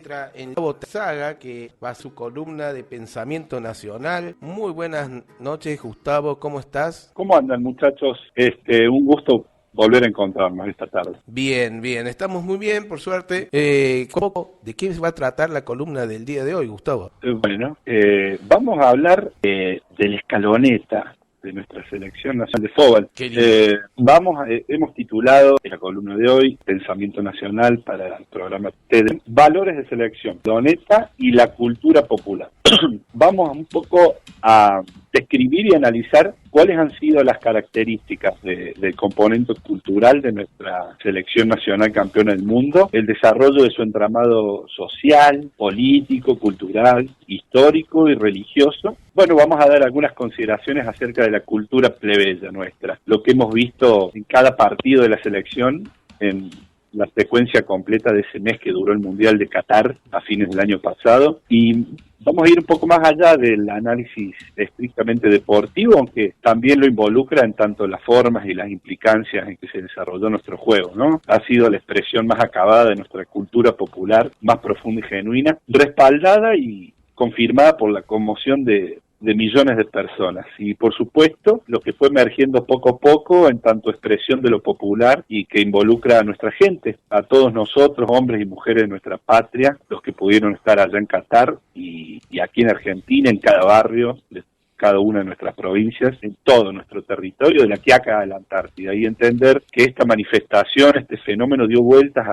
encuentra en Gustavo Saga, que va a su columna de Pensamiento Nacional. Muy buenas noches, Gustavo, ¿cómo estás? ¿Cómo andan, muchachos? Un gusto volver a encontrarnos esta tarde. Bien, estamos muy bien, por suerte. ¿De qué va a tratar la columna del día de hoy, Gustavo? Vamos a hablar de la escaloneta de nuestra selección nacional de fútbol. Hemos titulado la columna de hoy Pensamiento Nacional para el programa TED, Valores de Selección, escaloneta y la cultura popular. Vamos un poco a describir y analizar cuáles han sido las características del componente cultural de nuestra selección nacional campeona del mundo, el desarrollo de su entramado social, político, cultural, histórico y religioso. Bueno, vamos a dar algunas consideraciones acerca de la cultura plebeya nuestra, lo que hemos visto en cada partido de la selección en la secuencia completa de ese mes que duró el Mundial de Qatar a fines del año pasado, y vamos a ir un poco más allá del análisis estrictamente deportivo, aunque también lo involucra en tanto las formas y las implicancias en que se desarrolló nuestro juego, ¿no? Ha sido la expresión más acabada de nuestra cultura popular, más profunda y genuina, respaldada y confirmada por la conmoción de millones de personas, y por supuesto lo que fue emergiendo poco a poco en tanto expresión de lo popular y que involucra a nuestra gente, a todos nosotros, hombres y mujeres de nuestra patria, los que pudieron estar allá en Qatar y aquí en Argentina, en cada barrio de cada una de nuestras provincias, en todo nuestro territorio, de la Quiaca a la Antártida, y entender que esta manifestación, este fenómeno dio vueltas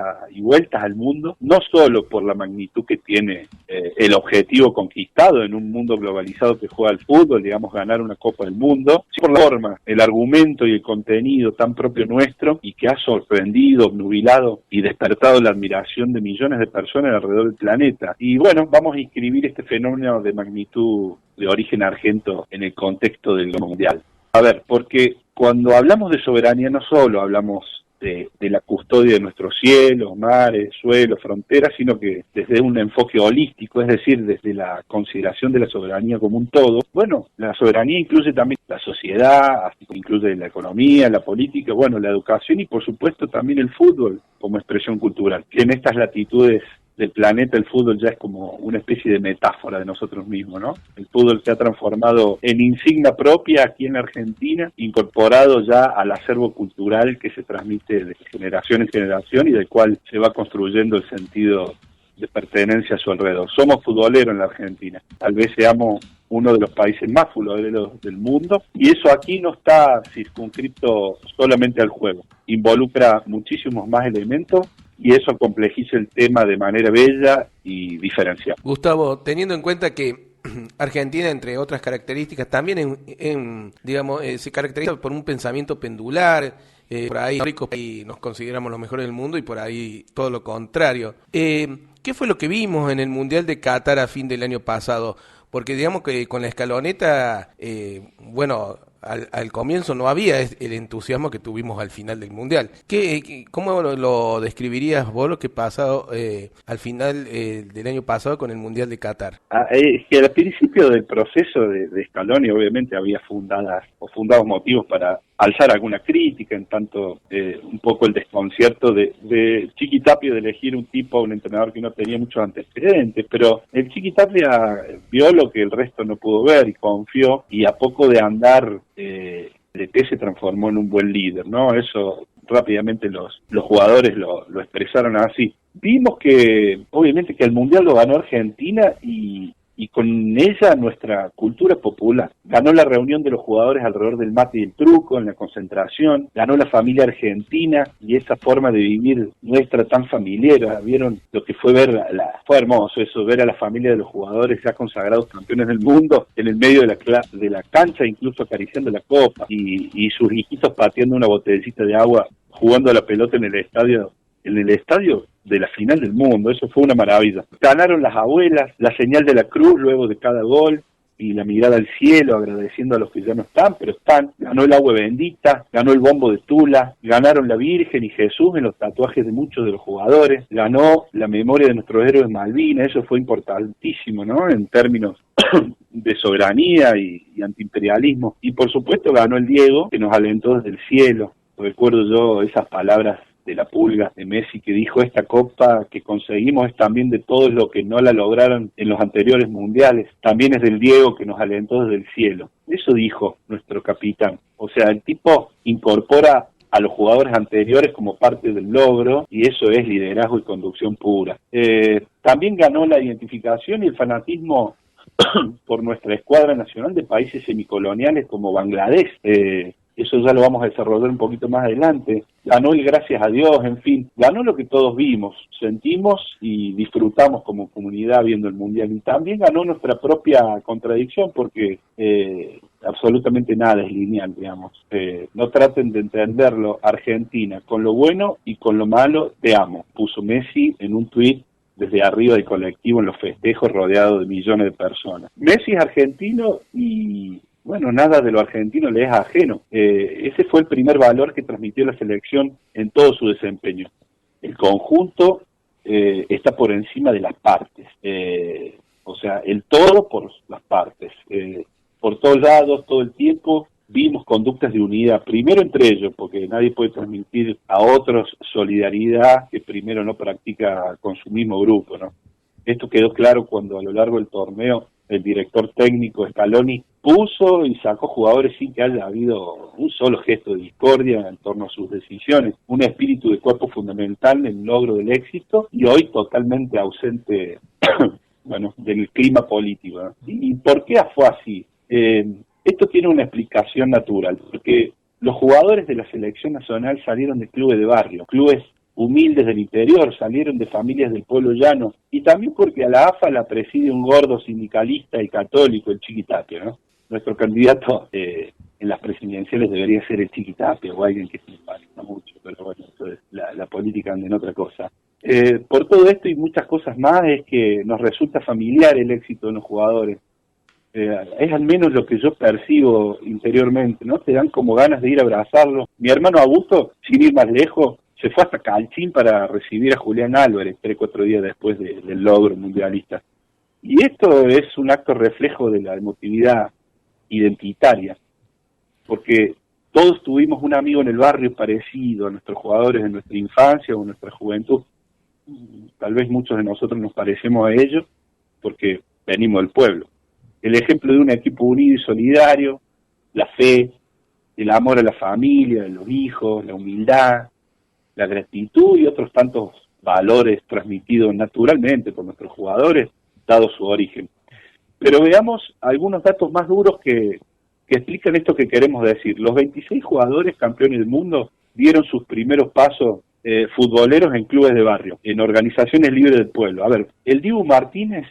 al mundo, no solo por la magnitud que tiene el objetivo conquistado en un mundo globalizado que juega al fútbol, digamos, ganar una Copa del Mundo, sino por la forma, el argumento y el contenido tan propio nuestro y que ha sorprendido, obnubilado y despertado la admiración de millones de personas alrededor del planeta. Y bueno, vamos a inscribir este fenómeno de magnitud de origen argento en el contexto del mundial. A ver, porque cuando hablamos de soberanía no solo hablamos de la custodia de nuestros cielos, mares, suelos, fronteras, sino que desde un enfoque holístico, es decir, desde la consideración de la soberanía como un todo. Bueno, la soberanía incluye también la sociedad, así como incluye la economía, la política, bueno, la educación y por supuesto también el fútbol como expresión cultural, que en estas latitudes del planeta el fútbol ya es como una especie de metáfora de nosotros mismos, ¿no? El fútbol se ha transformado en insignia propia aquí en Argentina, incorporado ya al acervo cultural que se transmite de generación en generación y del cual se va construyendo el sentido de pertenencia a su alrededor. Somos futboleros en la Argentina, tal vez seamos uno de los países más futboleros del mundo, y eso aquí no está circunscrito solamente al juego, involucra muchísimos más elementos y eso complejiza el tema de manera bella y diferencial. Gustavo, teniendo en cuenta que Argentina, entre otras características, también se caracteriza por un pensamiento pendular, por ahí y nos consideramos los mejores del mundo y por ahí todo lo contrario. ¿Qué fue lo que vimos en el Mundial de Qatar a fin del año pasado? Porque digamos que con la escaloneta, al comienzo no había el entusiasmo que tuvimos al final del Mundial. ¿Cómo lo describirías vos lo que pasó al final del año pasado con el Mundial de Qatar? Es que al principio del proceso de Scaloni obviamente había fundados motivos para alzar alguna crítica, en tanto un poco el desconcierto de Chiqui Tapia de elegir un entrenador que no tenía muchos antecedentes, pero el Chiqui Tapia vio lo que el resto no pudo ver y confió, y a poco de andar DT se transformó en un buen líder, ¿no? Eso rápidamente los jugadores lo expresaron así. Vimos que obviamente que el Mundial lo ganó Argentina y con ella nuestra cultura popular. Ganó la reunión de los jugadores alrededor del mate y el truco, en la concentración, ganó la familia argentina y esa forma de vivir nuestra tan familiar. Vieron lo que fue fue hermoso eso, ver a la familia de los jugadores ya consagrados campeones del mundo en el medio de la cancha, incluso acariciando la copa, y sus hijitos pateando una botellita de agua, jugando a la pelota en el estadio de la final del mundo. Eso fue una maravilla. Ganaron las abuelas, la señal de la cruz luego de cada gol y la mirada al cielo agradeciendo a los que ya no están, pero están. Ganó el agua bendita, ganó el bombo de Tula, ganaron la Virgen y Jesús en los tatuajes de muchos de los jugadores, ganó la memoria de nuestros héroes Malvinas. Eso fue importantísimo, ¿no? En términos de soberanía y antiimperialismo. Y por supuesto ganó el Diego, que nos alentó desde el cielo. Recuerdo yo esas palabras de la Pulga, de Messi, que dijo: esta copa que conseguimos es también de todos los que no la lograron en los anteriores mundiales, también es del Diego que nos alentó desde el cielo. Eso dijo nuestro capitán. O sea, el tipo incorpora a los jugadores anteriores como parte del logro, y eso es liderazgo y conducción pura. También ganó la identificación y el fanatismo por nuestra escuadra nacional de países semicoloniales como Bangladesh. Eso ya lo vamos a desarrollar un poquito más adelante. Ganó el gracias a Dios, en fin, ganó lo que todos vimos, sentimos y disfrutamos como comunidad viendo el Mundial. Y también ganó nuestra propia contradicción, porque absolutamente nada es lineal, digamos. No traten de entenderlo. Argentina, con lo bueno y con lo malo, te amo, puso Messi en un tuit desde arriba del colectivo en los festejos, rodeado de millones de personas. Messi es argentino y, bueno, nada de lo argentino le es ajeno. Ese fue el primer valor que transmitió la selección en todo su desempeño. El conjunto está por encima de las partes. O sea, el todo por las partes. Por todos lados, todo el tiempo, vimos conductas de unidad, primero entre ellos, porque nadie puede transmitir a otros solidaridad que primero no practica con su mismo grupo, ¿no? Esto quedó claro cuando a lo largo del torneo el director técnico Scaloni puso y sacó jugadores sin que haya habido un solo gesto de discordia en torno a sus decisiones, un espíritu de cuerpo fundamental en el logro del éxito, y hoy totalmente ausente bueno, del clima político, ¿no? ¿Y por qué fue así? Esto tiene una explicación natural, porque los jugadores de la selección nacional salieron de clubes de barrio, clubes humildes del interior, salieron de familias del pueblo llano, y también porque a la AFA la preside un gordo sindicalista y católico, el Chiqui Tapia, ¿no? Nuestro candidato en las presidenciales debería ser el Chiqui Tapia, o alguien que se parezca mucho, pero bueno, eso es la política anda en otra cosa. Por todo esto y muchas cosas más es que nos resulta familiar el éxito de los jugadores. Es al menos lo que yo percibo interiormente, ¿no? Te dan como ganas de ir a abrazarlo. Mi hermano Augusto, sin ir más lejos, se fue hasta Calchín para recibir a Julián Álvarez 3-4 días después del logro mundialista. Y esto es un acto reflejo de la emotividad identitaria, porque todos tuvimos un amigo en el barrio parecido a nuestros jugadores de nuestra infancia o en nuestra juventud. Tal vez muchos de nosotros nos parecemos a ellos porque venimos del pueblo. El ejemplo de un equipo unido y solidario, la fe, el amor a la familia, a los hijos, la humildad, la gratitud y otros tantos valores transmitidos naturalmente por nuestros jugadores, dado su origen. Pero veamos algunos datos más duros que explican esto que queremos decir. Los 26 jugadores campeones del mundo dieron sus primeros pasos futboleros en clubes de barrio, en organizaciones libres del pueblo. A ver, el Dibu Martínez,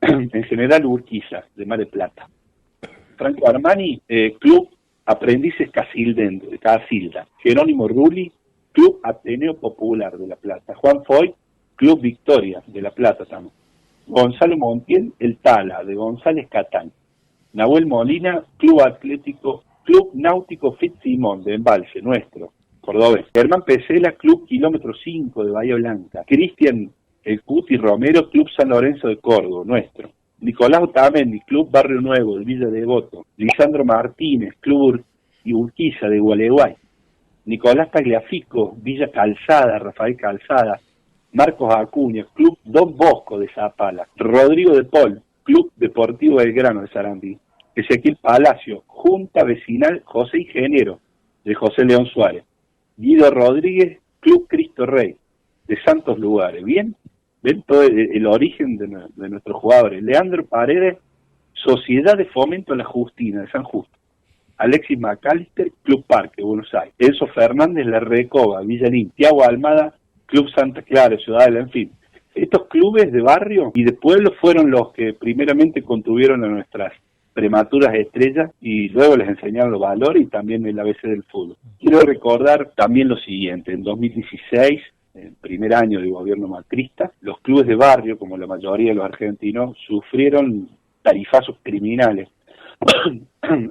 en General Urquiza, de Mar del Plata. Franco Armani, Club Aprendices Casilda. Jerónimo Rulli, Club Ateneo Popular de La Plata. Juan Foy, Club Victoria de La Plata también. Gonzalo Montiel, el Tala, de González Catán. Nahuel Molina, Club Náutico Fitzsimón, de Embalse, nuestro, cordobés. Germán Pesela, Club Kilómetro 5, de Bahía Blanca. Cristian El Cuti Romero, Club San Lorenzo de Córdoba, nuestro. Nicolás Otamendi, Club Barrio Nuevo, de Villa Devoto. Lisandro Martínez, Club Urquiza, de Gualeguay. Nicolás Tagliafico, Villa Calzada, Rafael Calzada. Marcos Acuña, Club Don Bosco, de Zapala. Rodrigo de Paul, Club Deportivo Belgrano, de Sarandí. Ezequiel Palacio, Junta Vecinal José Ingeniero, de José León Suárez. Guido Rodríguez, Club Cristo Rey, de Santos Lugares. Bien, ven todo el origen de nuestros jugadores. Leandro Paredes, Sociedad de Fomento a la Justina, de San Justo. Alexis McAllister, Club Parque, Buenos Aires. Enzo Fernández, La Recoba, Villalín. Tiago Almada, Club Santa Clara, Ciudadela, en fin. Estos clubes de barrio y de pueblo fueron los que primeramente contuvieron a nuestras prematuras estrellas y luego les enseñaron los valores y también el ABC del fútbol. Quiero recordar también lo siguiente: en 2016, el primer año del gobierno macrista, los clubes de barrio, como la mayoría de los argentinos, sufrieron tarifazos criminales.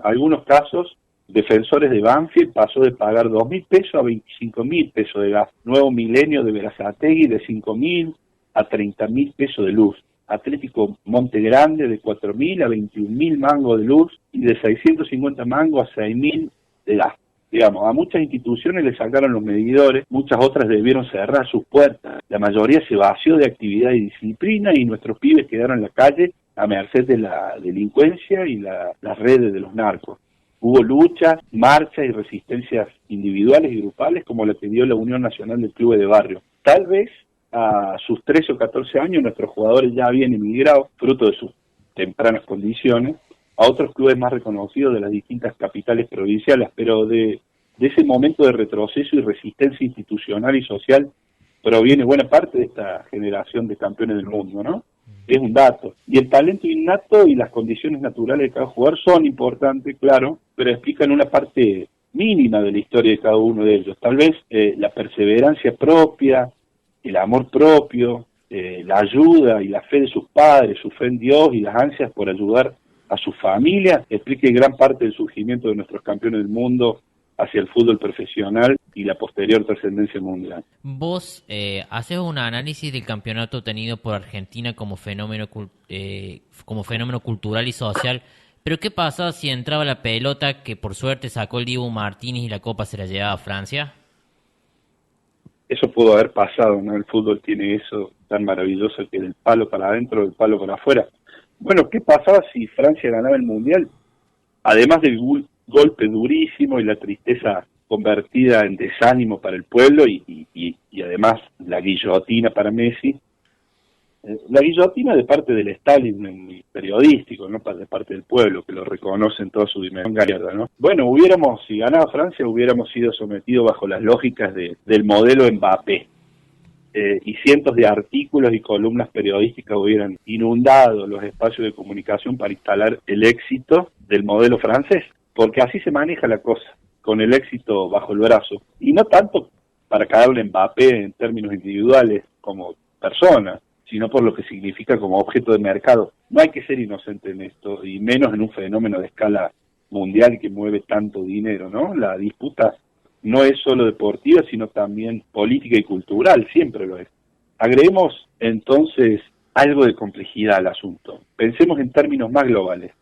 Algunos casos, Defensores de Banfield pasó de pagar 2.000 pesos a 25.000 pesos de gas. Nuevo Milenio de Berazategui de 5.000 a 30.000 pesos de luz. Atlético Monte Grande de 4.000 a 21.000 mangos de luz y de 650 mangos a 6.000 de gas. Digamos, a muchas instituciones le sacaron los medidores, muchas otras debieron cerrar sus puertas. La mayoría se vació de actividad y disciplina y nuestros pibes quedaron en la calle a merced de la delincuencia y las redes de los narcos. Hubo luchas, marchas y resistencias individuales y grupales como la que dio la Unión Nacional de Clubes de Barrio. Tal vez a sus 13 o 14 años nuestros jugadores ya habían emigrado, fruto de sus tempranas condiciones, a otros clubes más reconocidos de las distintas capitales provinciales, pero de ese momento de retroceso y resistencia institucional y social proviene buena parte de esta generación de campeones del mundo, ¿no? Es un dato. Y el talento innato y las condiciones naturales de cada jugador son importantes, claro, pero explican una parte mínima de la historia de cada uno de ellos. Tal vez la perseverancia propia, el amor propio, la ayuda y la fe de sus padres, su fe en Dios y las ansias por ayudar a su familia, explique gran parte del surgimiento de nuestros campeones del mundo hacia el fútbol profesional y la posterior trascendencia mundial. Vos haces un análisis del campeonato tenido por Argentina como fenómeno cultural y social, pero ¿qué pasa si entraba la pelota que por suerte sacó el Dibu Martínez y la copa se la llevaba a Francia? Eso pudo haber pasado, ¿no? El fútbol tiene eso tan maravilloso que del palo para adentro, del palo para afuera. Bueno, ¿qué pasaba si Francia ganaba el Mundial? Además del golpe durísimo y la tristeza convertida en desánimo para el pueblo y además la guillotina para Messi, la guillotina de parte del establishment periodístico, no de parte del pueblo, que lo reconoce en toda su dimensión gallarda, ¿no? Bueno, si ganaba Francia, hubiéramos sido sometidos bajo las lógicas del modelo Mbappé. Y cientos de artículos y columnas periodísticas hubieran inundado los espacios de comunicación para instalar el éxito del modelo francés, porque así se maneja la cosa, con el éxito bajo el brazo, y no tanto para caerle Mbappé en términos individuales como persona, sino por lo que significa como objeto de mercado. No hay que ser inocente en esto, y menos en un fenómeno de escala mundial que mueve tanto dinero, ¿no? La disputa no es solo deportiva, sino también política y cultural, siempre lo es. Agreguemos entonces algo de complejidad al asunto. Pensemos en términos más globales.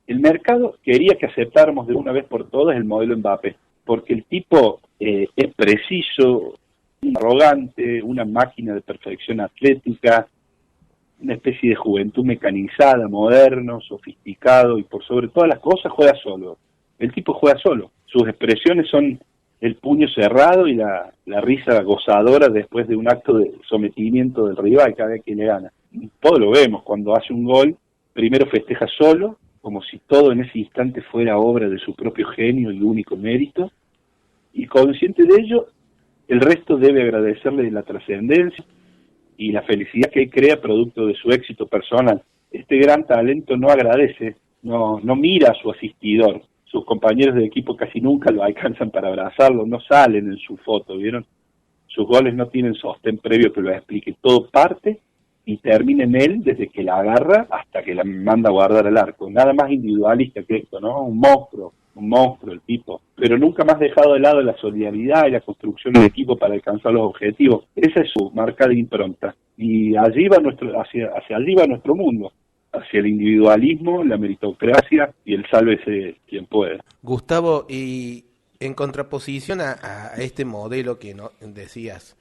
El mercado quería que aceptáramos de una vez por todas el modelo Mbappé, porque el tipo es preciso, arrogante, una máquina de perfección atlética, una especie de juventud mecanizada, moderno, sofisticado y por sobre todas las cosas juega solo. El tipo juega solo. Sus expresiones son el puño cerrado y la risa gozadora después de un acto de sometimiento del rival cada vez que le gana. Todo lo vemos, cuando hace un gol, primero festeja solo, como si todo en ese instante fuera obra de su propio genio y único mérito, y consciente de ello, el resto debe agradecerle la trascendencia y la felicidad que él crea producto de su éxito personal. Este gran talento no agradece, no mira a su asistidor. Sus compañeros de equipo casi nunca lo alcanzan para abrazarlo, no salen en su foto, ¿vieron? Sus goles no tienen sostén previo que lo explique, todo parte y termina en él desde que la agarra hasta que la manda a guardar al arco. Nada más individualista que esto, ¿no? Un monstruo el tipo, pero nunca más dejado de lado la solidaridad y la construcción del equipo para alcanzar los objetivos. Esa es su marca de impronta. Y allí va hacia allí va nuestro mundo, hacia el individualismo, la meritocracia y el sálvese quien pueda. Gustavo, y en contraposición a este modelo que decías,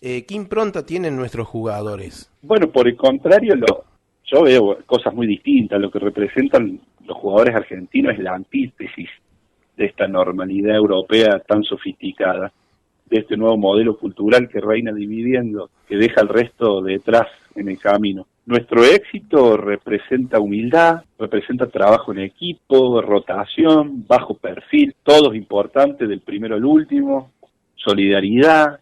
¿qué impronta tienen nuestros jugadores? Bueno, por el contrario, yo veo cosas muy distintas. Lo que representan los jugadores argentinos es la antítesis de esta normalidad europea tan sofisticada, de este nuevo modelo cultural que reina dividiendo, que deja al resto detrás en el camino. Nuestro éxito representa humildad, representa trabajo en equipo, rotación, bajo perfil, todos importantes del primero al último, solidaridad,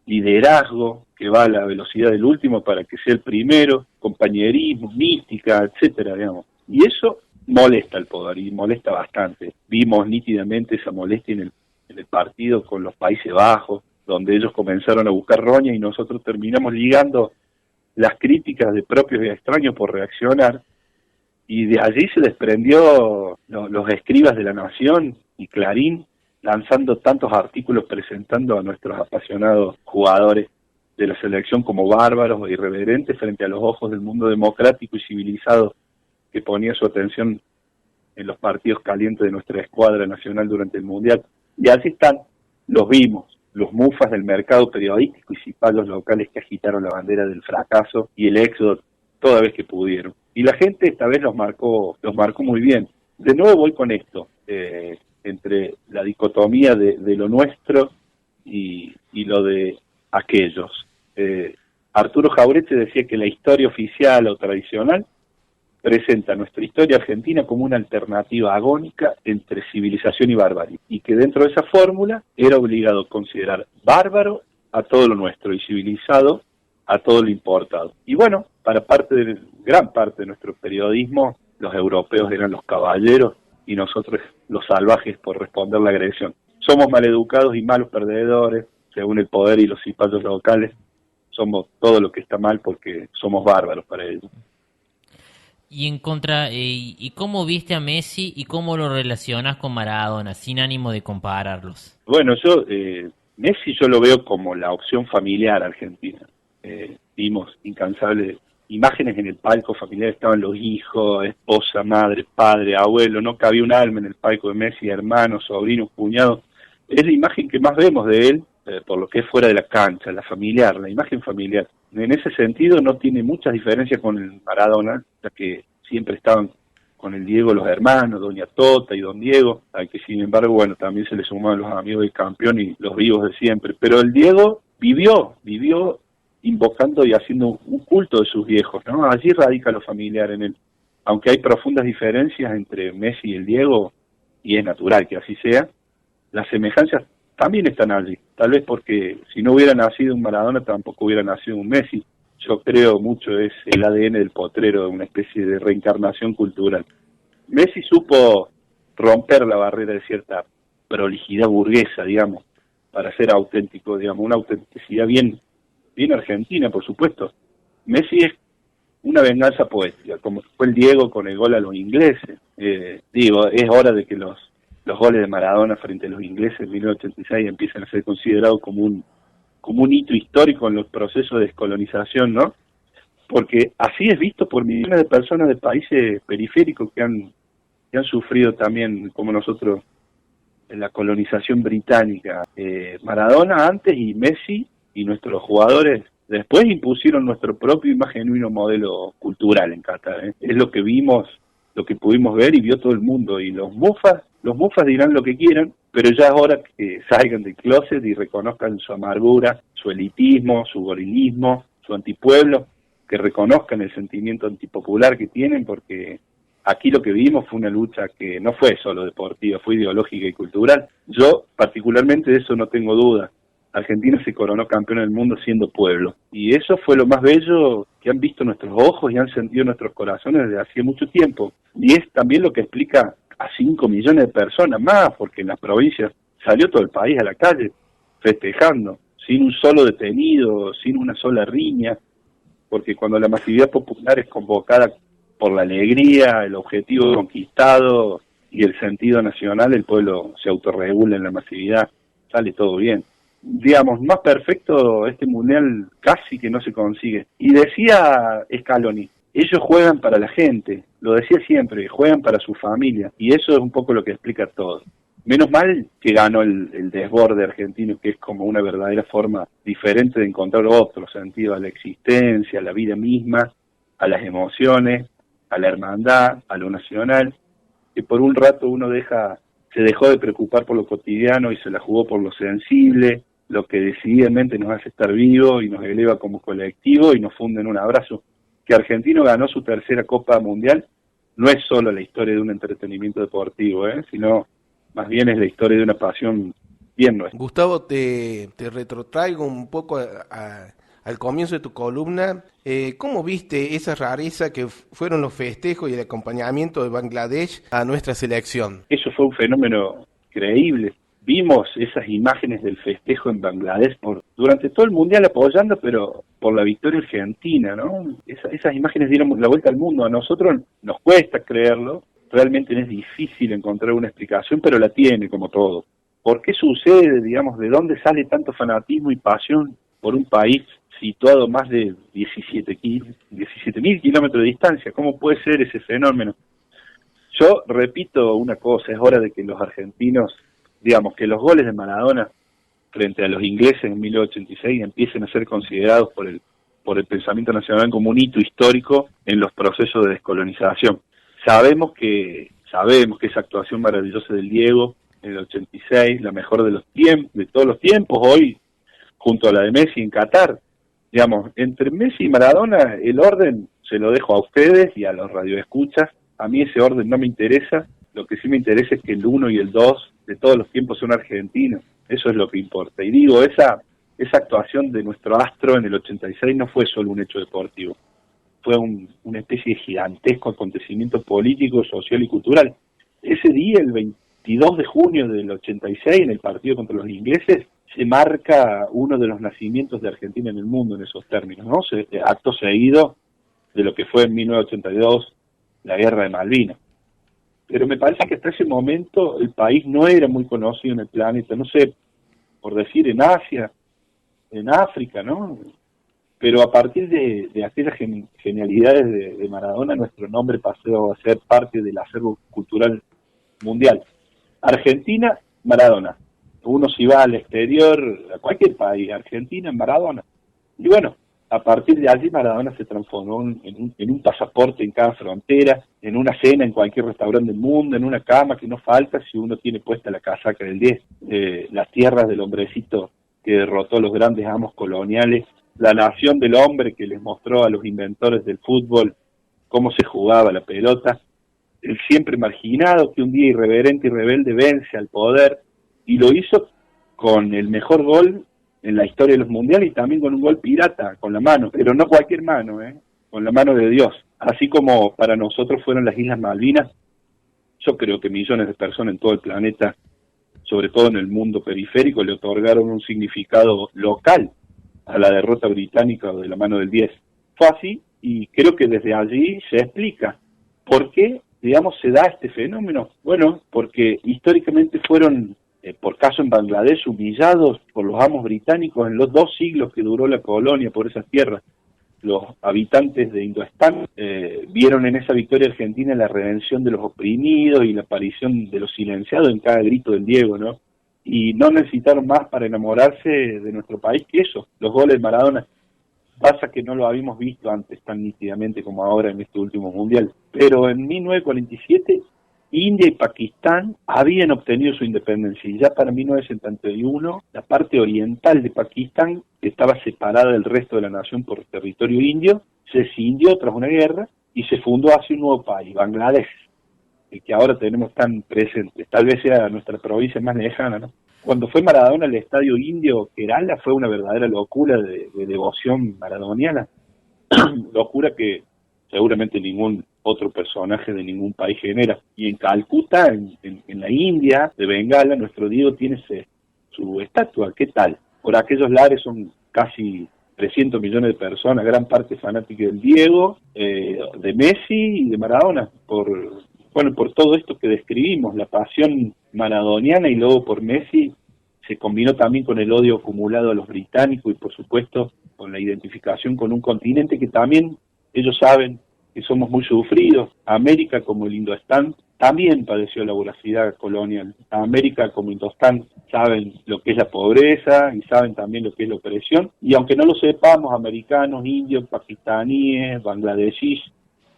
liderazgo, que va a la velocidad del último para que sea el primero, compañerismo, mística, etcétera, digamos. Y eso molesta al poder, y molesta bastante. Vimos nítidamente esa molestia en el partido con los Países Bajos, donde ellos comenzaron a buscar roña y nosotros terminamos ligando las críticas de propios y extraños por reaccionar, y de allí se desprendió los escribas de La Nación y Clarín, lanzando tantos artículos presentando a nuestros apasionados jugadores de la selección como bárbaros e irreverentes frente a los ojos del mundo democrático y civilizado que ponía su atención en los partidos calientes de nuestra escuadra nacional durante el Mundial. Y así están, los vimos, los mufas del mercado periodístico y cipayos locales que agitaron la bandera del fracaso y el éxodo toda vez que pudieron. Y la gente esta vez los marcó muy bien. De nuevo voy con esto, entre la dicotomía de lo nuestro y lo de aquellos. Arturo Jauretche decía que la historia oficial o tradicional presenta nuestra historia argentina como una alternativa agónica entre civilización y barbarie, y que dentro de esa fórmula era obligado considerar bárbaro a todo lo nuestro y civilizado a todo lo importado. Y bueno, para gran parte de nuestro periodismo, los europeos eran los caballeros y nosotros los salvajes por responder la agresión. Somos maleducados y malos perdedores, según el poder y los cipayos locales, somos todo lo que está mal porque somos bárbaros para ellos. Y en contra, ¿y cómo viste a Messi y cómo lo relacionas con Maradona, sin ánimo de compararlos? Bueno, Messi yo lo veo como la opción familiar argentina. Vimos incansables imágenes en el palco familiar, estaban los hijos, esposa, madre, padre, abuelo, no cabía un alma en el palco de Messi, hermanos, sobrinos, cuñados. Es la imagen que más vemos de él, por lo que es fuera de la cancha, la familiar, la imagen familiar. En ese sentido no tiene muchas diferencias con el Maradona, ya que siempre estaban con el Diego los hermanos, doña Tota y don Diego, al que sin embargo, bueno, también se le sumaban los amigos del campeón y los vivos de siempre. Pero el Diego vivió invocando y haciendo un culto de sus viejos, ¿no? Allí radica lo familiar en él. Aunque hay profundas diferencias entre Messi y el Diego, y es natural que así sea, las semejanzas también están allí. Tal vez porque si no hubiera nacido un Maradona, tampoco hubiera nacido un Messi. Yo creo mucho es el ADN del potrero, una especie de reencarnación cultural. Messi supo romper la barrera de cierta prolijidad burguesa, digamos, para ser auténtico, digamos, una autenticidad bien argentina, por supuesto. Messi es una venganza poética, como fue el Diego con el gol a los ingleses. Es hora de que los goles de Maradona frente a los ingleses en 1986 empiezan a ser considerados como un hito histórico en los procesos de descolonización, ¿no? Porque así es visto por millones de personas de países periféricos que han sufrido también, como nosotros, en la colonización británica. Maradona antes y Messi y nuestros jugadores después impusieron nuestro propio y más genuino modelo cultural en Qatar. Es lo que vimos, lo que pudimos ver y vio todo el mundo. Y los mufas dirán lo que quieran, pero ya es hora que salgan del closet y reconozcan su amargura, su elitismo, su gorilismo, su antipueblo, que reconozcan el sentimiento antipopular que tienen, porque aquí lo que vimos fue una lucha que no fue solo deportiva, fue ideológica y cultural. Yo particularmente de eso no tengo duda. Argentina se coronó campeón del mundo siendo pueblo, y eso fue lo más bello que han visto nuestros ojos y han sentido nuestros corazones desde hace mucho tiempo, y es también lo que explica a 5 millones de personas más, porque en las provincias salió todo el país a la calle festejando, sin un solo detenido, sin una sola riña, porque cuando la masividad popular es convocada por la alegría, el objetivo conquistado y el sentido nacional, el pueblo se autorregula en la masividad, sale todo bien. Digamos, más perfecto este mundial casi que no se consigue. Y decía Scaloni, ellos juegan para la gente, lo decía siempre, juegan para su familia, y eso es un poco lo que explica todo. Menos mal que ganó el desborde argentino, que es como una verdadera forma diferente de encontrar otro sentido a la existencia, a la vida misma, a las emociones, a la hermandad, a lo nacional, que por un rato se dejó de preocupar por lo cotidiano y se la jugó por lo sensible, lo que decididamente nos hace estar vivos y nos eleva como colectivo y nos funde en un abrazo. Que Argentino ganó su tercera Copa Mundial no es solo la historia de un entretenimiento deportivo, sino más bien es la historia de una pasión bien nuestra. Gustavo, te retrotraigo un poco al comienzo de tu columna. ¿Cómo viste esa rareza que fueron los festejos y el acompañamiento de Bangladesh a nuestra selección? Eso fue un fenómeno increíble. Vimos esas imágenes del festejo en Bangladesh durante todo el Mundial apoyando, pero por la victoria argentina, ¿no? Esas imágenes dieron la vuelta al mundo. A nosotros nos cuesta creerlo, realmente es difícil encontrar una explicación, pero la tiene como todo. ¿Por qué sucede, digamos, de dónde sale tanto fanatismo y pasión por un país situado más de 17.000 kilómetros de distancia? ¿Cómo puede ser ese fenómeno? Yo repito una cosa, es hora de que los argentinos digamos, que los goles de Maradona frente a los ingleses en 1986 empiecen a ser considerados por el pensamiento nacional como un hito histórico en los procesos de descolonización. Sabemos que esa actuación maravillosa del Diego en el 86, la mejor de todos los tiempos, hoy junto a la de Messi en Qatar, digamos, entre Messi y Maradona, el orden se lo dejo a ustedes y a los radioescuchas. A mí ese orden no me interesa, lo que sí me interesa es que el 1 y el 2 de todos los tiempos son argentinos, eso es lo que importa. Y digo, esa actuación de nuestro astro en el 86 no fue solo un hecho deportivo, fue una especie de gigantesco acontecimiento político, social y cultural. Ese día, el 22 de junio del 86, en el partido contra los ingleses, se marca uno de los nacimientos de Argentina en el mundo en esos términos, ¿no? Acto seguido de lo que fue en 1982 la Guerra de Malvinas. Pero me parece que hasta ese momento el país no era muy conocido en el planeta, no sé, por decir en Asia, en África, ¿no? Pero a partir de aquellas genialidades de Maradona, nuestro nombre pasó a ser parte del acervo cultural mundial. Argentina, Maradona. Uno si va al exterior, a cualquier país, Argentina, Maradona. Y bueno, a partir de allí Maradona se transformó en un pasaporte en cada frontera, en una cena en cualquier restaurante del mundo, en una cama que no falta si uno tiene puesta la casaca del 10, las tierras del hombrecito que derrotó a los grandes amos coloniales, la nación del hombre que les mostró a los inventores del fútbol cómo se jugaba la pelota, el siempre marginado que un día irreverente y rebelde vence al poder, y lo hizo con el mejor gol en la historia de los mundiales y también con un gol pirata, con la mano, pero no cualquier mano, con la mano de Dios. Así como para nosotros fueron las Islas Malvinas, yo creo que millones de personas en todo el planeta, sobre todo en el mundo periférico, le otorgaron un significado local a la derrota británica de la mano del 10. Fue así, y creo que desde allí se explica por qué, digamos, se da este fenómeno. Bueno, porque históricamente fueron, por caso en Bangladesh, humillados por los amos británicos en los 2 siglos que duró la colonia por esas tierras. Los habitantes de Indoestán vieron en esa victoria argentina la redención de los oprimidos y la aparición de los silenciados en cada grito del Diego, ¿no? Y no necesitaron más para enamorarse de nuestro país que eso, los goles de Maradona. Pasa que no lo habíamos visto antes tan nítidamente como ahora en este último mundial. Pero en 1947, India y Pakistán habían obtenido su independencia, y ya para 1971, la parte oriental de Pakistán, que estaba separada del resto de la nación por territorio indio, se escindió tras una guerra y se fundó así un nuevo país, Bangladesh, el que ahora tenemos tan presente. Tal vez sea nuestra provincia más lejana, ¿no? Cuando fue Maradona al estadio indio Kerala fue una verdadera locura de devoción maradoniana, locura que seguramente ningún otro personaje de ningún país genera. Y en Calcuta, en la India, de Bengala, nuestro Diego tiene su estatua. ¿Qué tal? Por aquellos lares son casi 300 millones de personas, gran parte fanática del Diego, de Messi y de Maradona, por todo esto que describimos, la pasión maradoniana, y luego por Messi se combinó también con el odio acumulado a los británicos y por supuesto con la identificación con un continente que también ellos saben que somos muy sufridos. América, como el Indoestán, también padeció la voracidad colonial. América, como Indoestán, saben lo que es la pobreza y saben también lo que es la opresión, y aunque no lo sepamos, americanos, indios, pakistaníes, bangladesíes,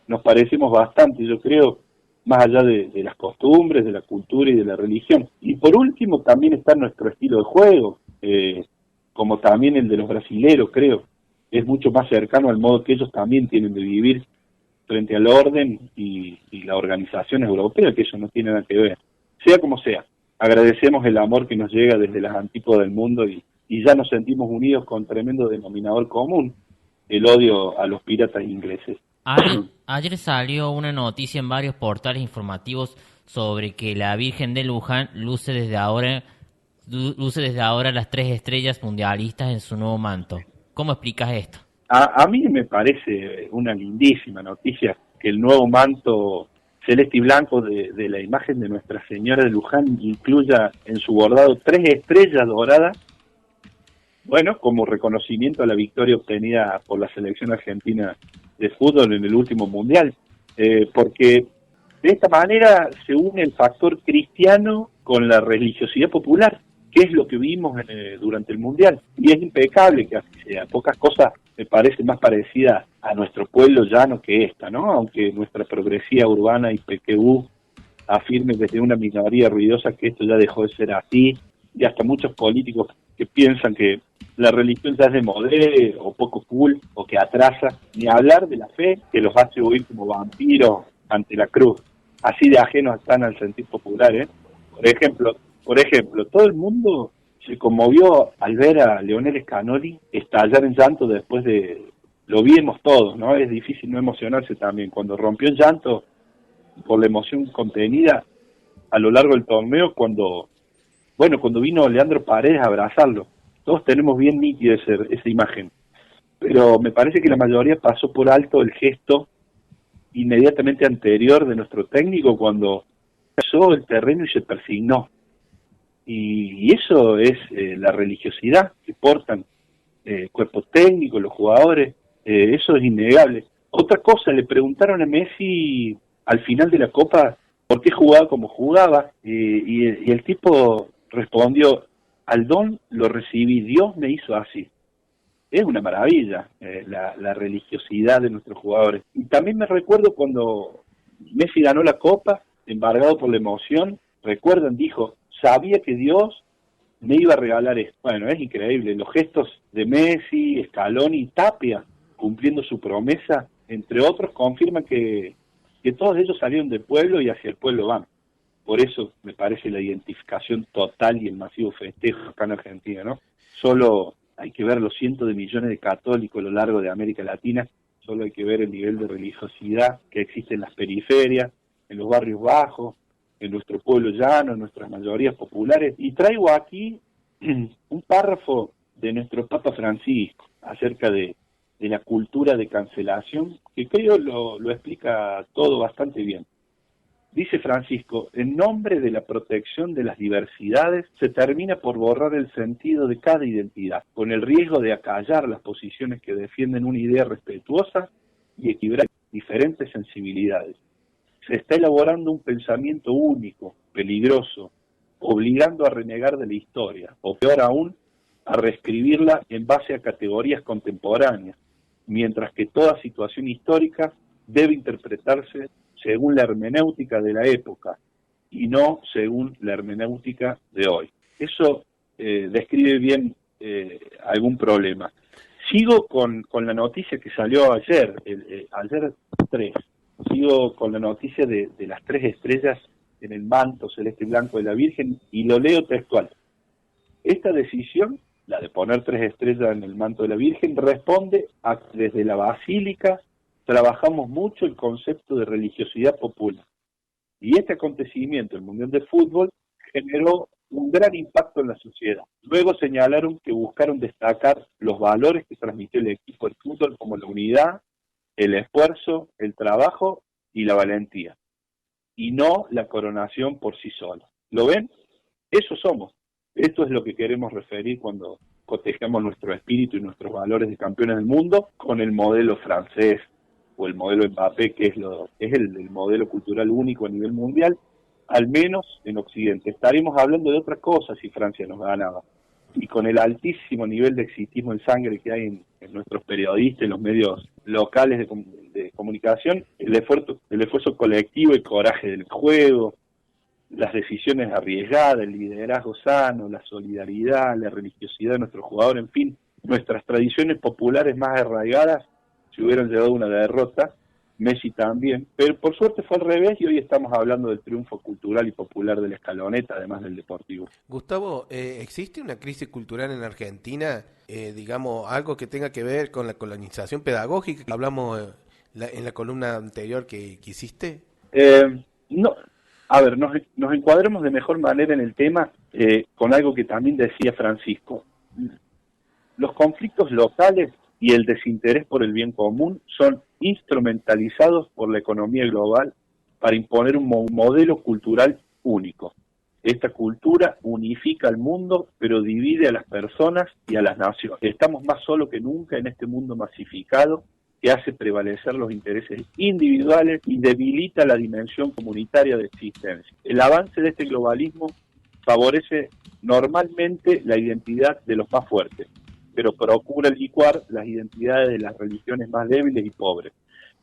nos parecemos bastante, yo creo, más allá de las costumbres, de la cultura y de la religión. Y por último también está nuestro estilo de juego, como también el de los brasileros, creo. Es mucho más cercano al modo que ellos también tienen de vivir frente al orden y la organización europea, que eso no tiene nada que ver. Sea como sea, agradecemos el amor que nos llega desde las antípodas del mundo y ya nos sentimos unidos con tremendo denominador común, el odio a los piratas ingleses. Ayer salió una noticia en varios portales informativos sobre que la Virgen de Luján luce desde ahora las 3 estrellas mundialistas en su nuevo manto. ¿Cómo explicas esto? A mí me parece una lindísima noticia que el nuevo manto celeste y blanco de la imagen de Nuestra Señora de Luján incluya en su bordado 3 estrellas doradas, bueno, como reconocimiento a la victoria obtenida por la selección argentina de fútbol en el último mundial, porque de esta manera se une el factor cristiano con la religiosidad popular, que es lo que vimos durante el Mundial. Y es impecable que así sea. Pocas cosas me parecen más parecidas a nuestro pueblo llano que esta, ¿no? Aunque nuestra progresía urbana y PQU afirme desde una minoría ruidosa que esto ya dejó de ser así, y hasta muchos políticos que piensan que la religión ya es de modé o poco cool o que atrasa, ni hablar de la fe que los hace huir como vampiros ante la cruz. Así de ajenos están al sentir popular, ¿eh? Por ejemplo, todo el mundo se conmovió al ver a Leonel Scanoli estallar en llanto después de... Lo vimos todos, ¿no? Es difícil no emocionarse también. Cuando rompió en llanto por la emoción contenida a lo largo del torneo, cuando vino Leandro Paredes a abrazarlo. Todos tenemos bien nítida esa imagen. Pero me parece que la mayoría pasó por alto el gesto inmediatamente anterior de nuestro técnico cuando pasó el terreno y se persignó. Y eso es la religiosidad que portan el cuerpo técnico, los jugadores, eso es innegable. Otra cosa, le preguntaron a Messi al final de la Copa por qué jugaba como jugaba, y el tipo respondió: al don lo recibí, Dios me hizo así. Es una maravilla la religiosidad de nuestros jugadores. Y también me recuerdo cuando Messi ganó la Copa, embargado por la emoción, recuerdan, dijo: sabía que Dios me iba a regalar esto. Bueno, es increíble, los gestos de Messi, Scaloni y Tapia, cumpliendo su promesa, entre otros, confirman que todos ellos salieron del pueblo y hacia el pueblo van. Por eso me parece la identificación total y el masivo festejo acá en Argentina, ¿no? Solo hay que ver los cientos de millones de católicos a lo largo de América Latina, solo hay que ver el nivel de religiosidad que existe en las periferias, en los barrios bajos, en nuestro pueblo llano, en nuestras mayorías populares. Y traigo aquí un párrafo de nuestro Papa Francisco acerca de la cultura de cancelación, que creo lo explica todo bastante bien. Dice Francisco: en nombre de la protección de las diversidades, se termina por borrar el sentido de cada identidad, con el riesgo de acallar las posiciones que defienden una idea respetuosa y equilibrar diferentes sensibilidades. Se está elaborando un pensamiento único, peligroso, obligando a renegar de la historia, o peor aún, a reescribirla en base a categorías contemporáneas, mientras que toda situación histórica debe interpretarse según la hermenéutica de la época y no según la hermenéutica de hoy. Eso describe bien algún problema. Sigo con la noticia que salió ayer, ayer 3. Sigo con la noticia de las 3 estrellas en el manto celeste y blanco de la Virgen, y lo leo textual. Esta decisión, la de poner 3 estrellas en el manto de la Virgen, responde a que desde la Basílica trabajamos mucho el concepto de religiosidad popular. Y este acontecimiento, el Mundial de Fútbol, generó un gran impacto en la sociedad. Luego señalaron que buscaron destacar los valores que transmitió el equipo del fútbol, como la unidad, el esfuerzo, el trabajo y la valentía, y no la coronación por sí sola. ¿Lo ven? Eso somos. Esto es lo que queremos referir cuando cotejamos nuestro espíritu y nuestros valores de campeones del mundo con el modelo francés o el modelo Mbappé, que es el modelo cultural único a nivel mundial, al menos en Occidente. Estaríamos hablando de otra cosa si Francia nos ganaba. Y con el altísimo nivel de exitismo en sangre que hay en nuestros periodistas, en los medios locales de comunicación, el esfuerzo colectivo y coraje del juego, las decisiones arriesgadas, el liderazgo sano, la solidaridad, la religiosidad de nuestros jugadores, en fin, nuestras tradiciones populares más arraigadas se hubieran llevado una derrota, Messi también, pero por suerte fue al revés y hoy estamos hablando del triunfo cultural y popular de la Escaloneta, además del Deportivo. Gustavo, ¿existe una crisis cultural en Argentina, digamos, algo que tenga que ver con la colonización pedagógica que hablamos en la columna anterior que hiciste? No, a ver, nos encuadremos de mejor manera en el tema con algo que también decía Francisco. Los conflictos locales y el desinterés por el bien común son instrumentalizados por la economía global para imponer un modelo cultural único. Esta cultura unifica al mundo, pero divide a las personas y a las naciones. Estamos más solos que nunca en este mundo masificado que hace prevalecer los intereses individuales y debilita la dimensión comunitaria de existencia. El avance de este globalismo favorece normalmente la identidad de los más fuertes, pero procura licuar las identidades de las religiones más débiles y pobres,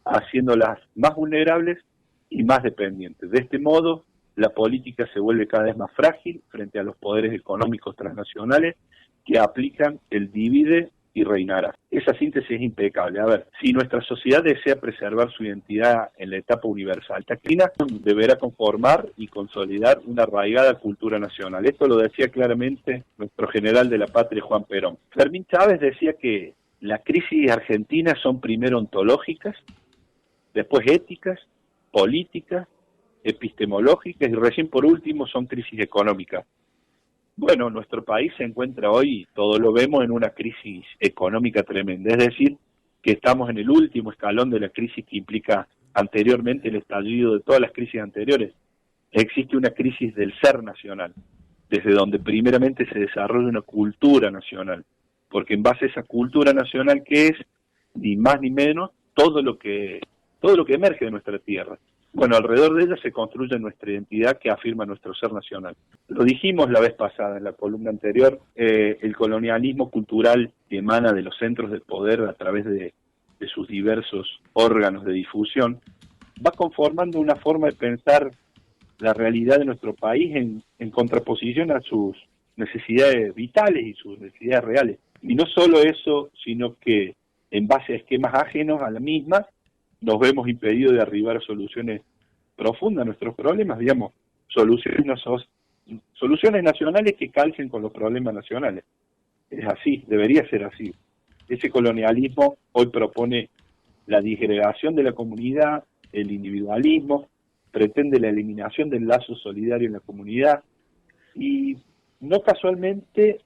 haciéndolas más vulnerables y más dependientes. De este modo, la política se vuelve cada vez más frágil frente a los poderes económicos transnacionales que aplican el divide y reinará. Esa síntesis es impecable. A ver, si nuestra sociedad desea preservar su identidad en la etapa universal, China deberá conformar y consolidar una arraigada cultura nacional. Esto lo decía claramente nuestro general de la patria, Juan Perón. Fermín Chávez decía que las crisis argentinas son primero ontológicas, después éticas, políticas, epistemológicas y recién por último son crisis económicas. Bueno, nuestro país se encuentra hoy, todos lo vemos, en una crisis económica tremenda, es decir, que estamos en el último escalón de la crisis que implica anteriormente el estallido de todas las crisis anteriores. Existe una crisis del ser nacional, desde donde primeramente se desarrolla una cultura nacional, porque en base a esa cultura nacional que es, ni más ni menos, todo lo que emerge de nuestra tierra. Bueno, alrededor de ella se construye nuestra identidad que afirma nuestro ser nacional. Lo dijimos la vez pasada, en la columna anterior, el colonialismo cultural que emana de los centros del poder a través de sus diversos órganos de difusión, va conformando una forma de pensar la realidad de nuestro país en contraposición a sus necesidades vitales y sus necesidades reales. Y no solo eso, sino que en base a esquemas ajenos a la misma, nos vemos impedidos de arribar a soluciones profundas a nuestros problemas, digamos, soluciones nacionales que calcen con los problemas nacionales. Es así, debería ser así. Ese colonialismo hoy propone la disgregación de la comunidad, el individualismo, pretende la eliminación del lazo solidario en la comunidad y no casualmente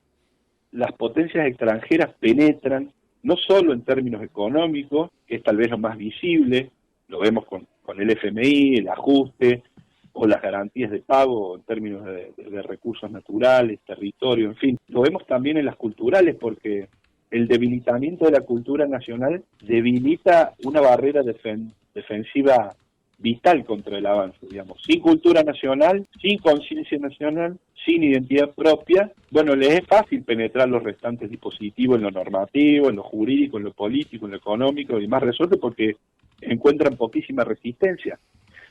las potencias extranjeras penetran no solo en términos económicos, que es tal vez lo más visible, lo vemos con el FMI, el ajuste, o las garantías de pago en términos de recursos naturales, territorio, en fin. Lo vemos también en las culturales, porque el debilitamiento de la cultura nacional debilita una barrera defensiva vital contra el avance, digamos. Sin cultura nacional, sin conciencia nacional, sin identidad propia, bueno, les es fácil penetrar los restantes dispositivos en lo normativo, en lo jurídico, en lo político, en lo económico y más resuelto porque encuentran poquísima resistencia.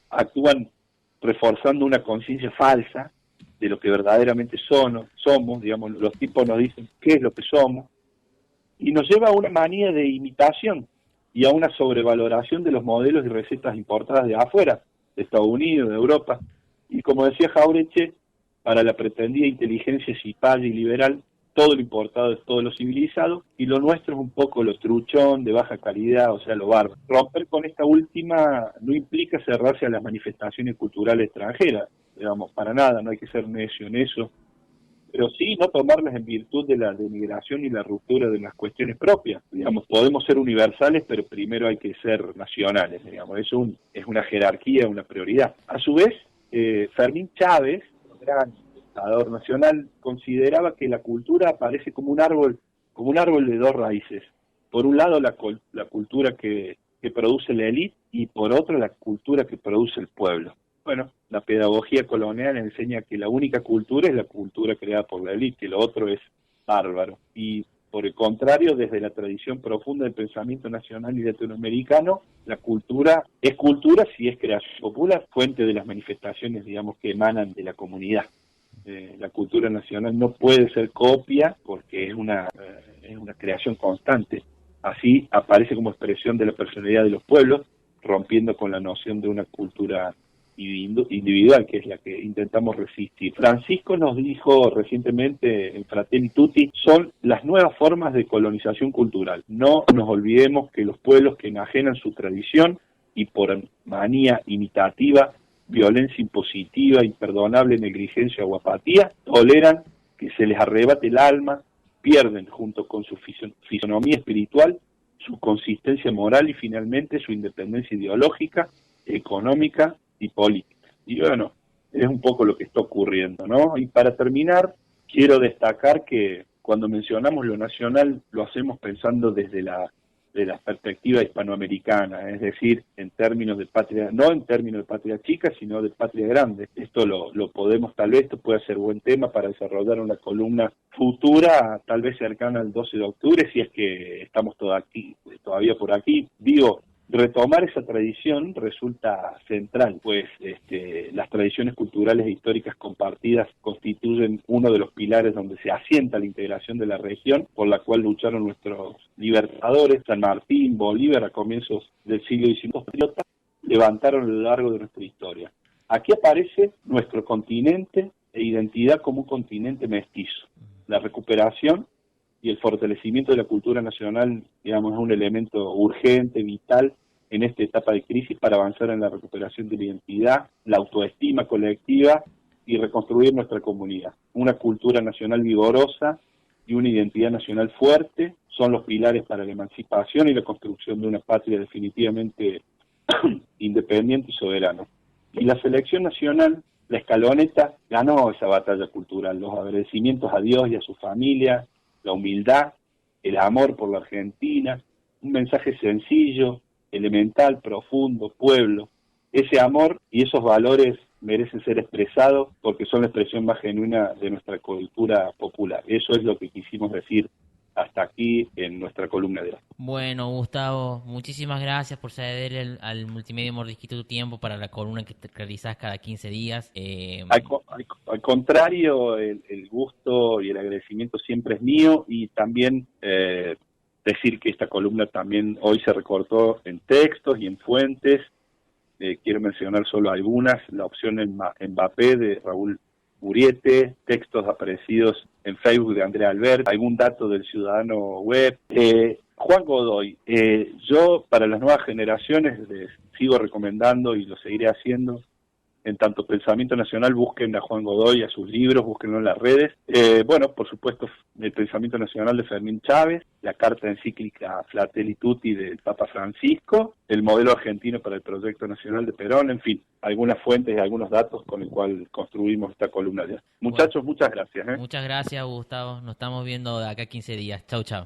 Actúan reforzando una conciencia falsa de lo que verdaderamente somos, digamos, los tipos nos dicen qué es lo que somos, y nos lleva a una manía de imitación y a una sobrevaloración de los modelos y recetas importadas de afuera, de Estados Unidos, de Europa. Y como decía Jauretche, para la pretendida inteligencia cipaya y liberal, todo lo importado es todo lo civilizado, y lo nuestro es un poco lo truchón, de baja calidad, o sea, lo bárbaro. Romper con esta última no implica cerrarse a las manifestaciones culturales extranjeras, digamos, para nada, no hay que ser necio en eso, pero sí no tomarlas en virtud de la denigración y la ruptura de las cuestiones propias. Digamos, podemos ser universales, pero primero hay que ser nacionales, digamos, es una jerarquía, una prioridad. A su vez, Fermín Chávez, gran pensador nacional, consideraba que la cultura aparece como un árbol de dos raíces. Por un lado la cultura que produce la élite y por otro la cultura que produce el pueblo. Bueno, la pedagogía colonial enseña que la única cultura es la cultura creada por la élite, que lo otro es bárbaro. Y por el contrario, desde la tradición profunda del pensamiento nacional y latinoamericano, la cultura es cultura si es creación popular, fuente de las manifestaciones, digamos, que emanan de la comunidad. La cultura nacional no puede ser copia porque es una creación constante. Así aparece como expresión de la personalidad de los pueblos, rompiendo con la noción de una cultura individual, que es la que intentamos resistir. Francisco nos dijo recientemente en Fratelli Tutti, son las nuevas formas de colonización cultural. No nos olvidemos que los pueblos que enajenan su tradición y por manía imitativa, violencia impositiva, imperdonable negligencia o apatía, toleran que se les arrebate el alma, pierden junto con su fisonomía espiritual, su consistencia moral y finalmente su independencia ideológica, económica y política. Y bueno, es un poco lo que está ocurriendo, ¿no? Y para terminar, quiero destacar que cuando mencionamos lo nacional, lo hacemos pensando desde la de la perspectiva hispanoamericana, es decir, en términos de patria, no en términos de patria chica, sino de patria grande. Esto lo podemos, tal vez, esto puede ser buen tema para desarrollar una columna futura, tal vez cercana al 12 de octubre, si es que estamos todavía por aquí. Digo, retomar esa tradición resulta central, pues las tradiciones culturales e históricas compartidas constituyen uno de los pilares donde se asienta la integración de la región, por la cual lucharon nuestros libertadores, San Martín, Bolívar, a comienzos del siglo XIX, levantaron a lo largo de nuestra historia. Aquí aparece nuestro continente e identidad como un continente mestizo. La recuperación y el fortalecimiento de la cultura nacional, digamos, es un elemento urgente, vital, en esta etapa de crisis para avanzar en la recuperación de la identidad, la autoestima colectiva y reconstruir nuestra comunidad. Una cultura nacional vigorosa y una identidad nacional fuerte son los pilares para la emancipación y la construcción de una patria definitivamente independiente y soberana. Y la selección nacional, la escaloneta, ganó esa batalla cultural. Los agradecimientos a Dios y a su familia, la humildad, el amor por la Argentina, un mensaje sencillo, elemental, profundo, pueblo. Ese amor y esos valores merecen ser expresados porque son la expresión más genuina de nuestra cultura popular. Eso es lo que quisimos decir hasta aquí en nuestra columna de hoy. Bueno, Gustavo, muchísimas gracias por ceder al Multimedia Mordisquito tu tiempo para la columna que te realizás cada 15 días. Al contrario, el gusto y el agradecimiento siempre es mío, y también decir que esta columna también hoy se recortó en textos y en fuentes. Quiero mencionar solo algunas: la opción en Mbappé de Raúl Muriete, textos aparecidos en Facebook de Andrea Albert, algún dato del Ciudadano Web. Juan Godoy, yo para las nuevas generaciones les sigo recomendando y lo seguiré haciendo. En tanto Pensamiento Nacional, busquen a Juan Godoy, a sus libros, búsquenlo en las redes. Bueno, por supuesto, el Pensamiento Nacional de Fermín Chávez, la carta encíclica Fratelli Tutti del Papa Francisco, el modelo argentino para el Proyecto Nacional de Perón, en fin, algunas fuentes y algunos datos con el cual construimos esta columna. Muchachos, muchas gracias. Muchas gracias, Gustavo. Nos estamos viendo de acá 15 días. Chau, chau.